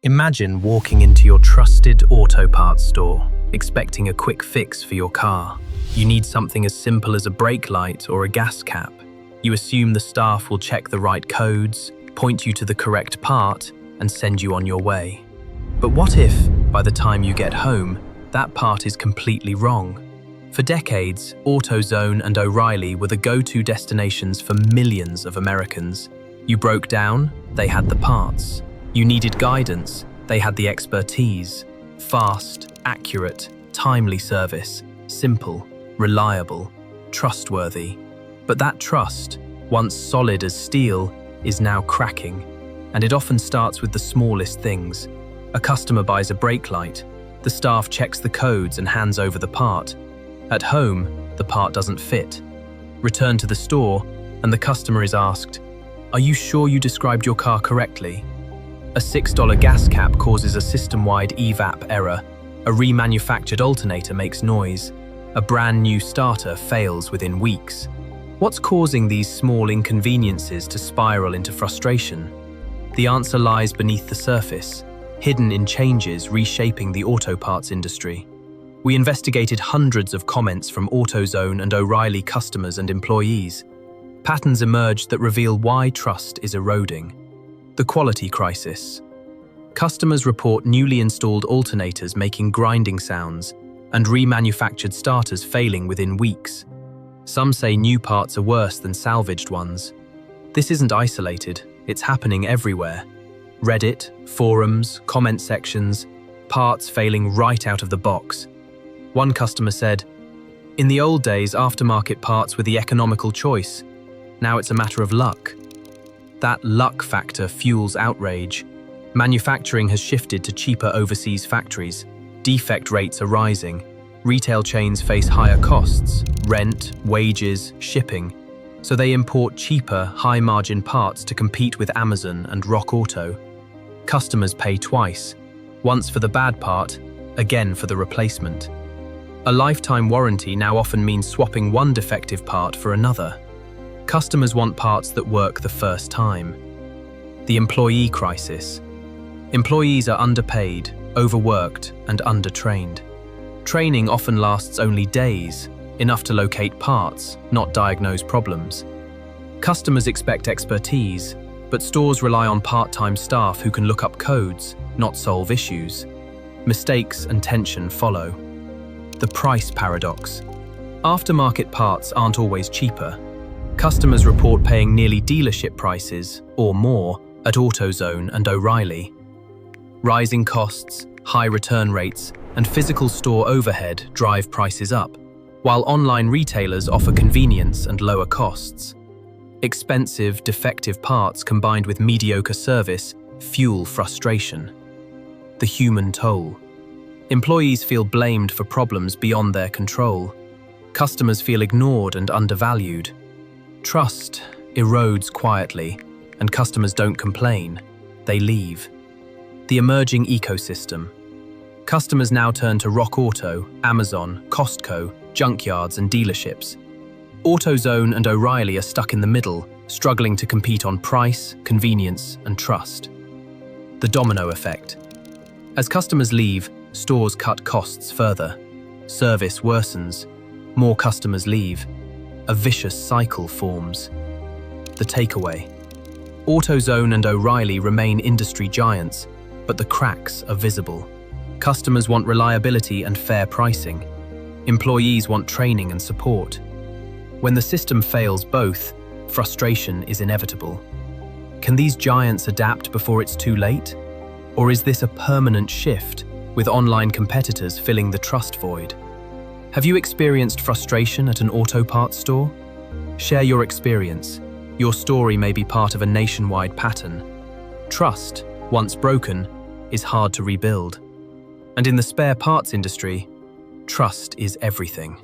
Imagine walking into your trusted auto parts store, expecting a quick fix for your car. You need something as simple as a brake light or a gas cap. You assume the staff will check the right codes, point you to the correct part, and send you on your way. But what if, by the time you get home, that part is completely wrong? For decades, AutoZone and O'Reilly were the go-to destinations for millions of Americans. You broke down, they had the parts. You needed guidance, they had the expertise. Fast, accurate, timely service, simple, reliable, trustworthy. But that trust, once solid as steel, is now cracking. And it often starts with the smallest things. A customer buys a brake light, the staff checks the codes and hands over the part. At home, the part doesn't fit. Return to the store, and the customer is asked, "Are you sure you described your car correctly?" A $6 gas cap causes a system-wide EVAP error. A remanufactured alternator makes noise. A brand new starter fails within weeks. What's causing these small inconveniences to spiral into frustration? The answer lies beneath the surface, hidden in changes reshaping the auto parts industry. We investigated hundreds of comments from AutoZone and O'Reilly customers and employees. Patterns emerged that reveal why trust is eroding. The quality crisis. Customers report newly installed alternators making grinding sounds and remanufactured starters failing within weeks. Some say new parts are worse than salvaged ones. This isn't isolated, it's happening everywhere. Reddit, forums, comment sections, parts failing right out of the box. One customer said, "In the old days, aftermarket parts were the economical choice. Now it's a matter of luck." That luck factor fuels outrage. Manufacturing has shifted to cheaper overseas factories. Defect rates are rising. Retail chains face higher costs, rent, wages, shipping. So they import cheaper, high-margin parts to compete with Amazon and Rock Auto. Customers pay twice, once for the bad part, again for the replacement. A lifetime warranty now often means swapping one defective part for another. Customers want parts that work the first time. The employee crisis. Employees are underpaid, overworked, and undertrained. Training often lasts only days, enough to locate parts, not diagnose problems. Customers expect expertise, but stores rely on part-time staff who can look up codes, not solve issues. Mistakes and tension follow. The price paradox. Aftermarket parts aren't always cheaper. Customers report paying nearly dealership prices, or more, at AutoZone and O'Reilly. Rising costs, high return rates, and physical store overhead drive prices up, while online retailers offer convenience and lower costs. Expensive, defective parts combined with mediocre service fuel frustration. The human toll. Employees feel blamed for problems beyond their control. Customers feel ignored and undervalued. Trust erodes quietly, and customers don't complain, they leave. The emerging ecosystem. Customers now turn to Rock Auto, Amazon, Costco, junkyards and dealerships. AutoZone and O'Reilly are stuck in the middle, struggling to compete on price, convenience and trust. The domino effect. As customers leave, stores cut costs further. Service worsens. More customers leave. A vicious cycle forms. The takeaway. AutoZone and O'Reilly remain industry giants, but the cracks are visible. Customers want reliability and fair pricing. Employees want training and support. When the system fails both, frustration is inevitable. Can these giants adapt before it's too late? Or is this a permanent shift, with online competitors filling the trust void? Have you experienced frustration at an auto parts store? Share your experience. Your story may be part of a nationwide pattern. Trust, once broken, is hard to rebuild. And in the spare parts industry, trust is everything.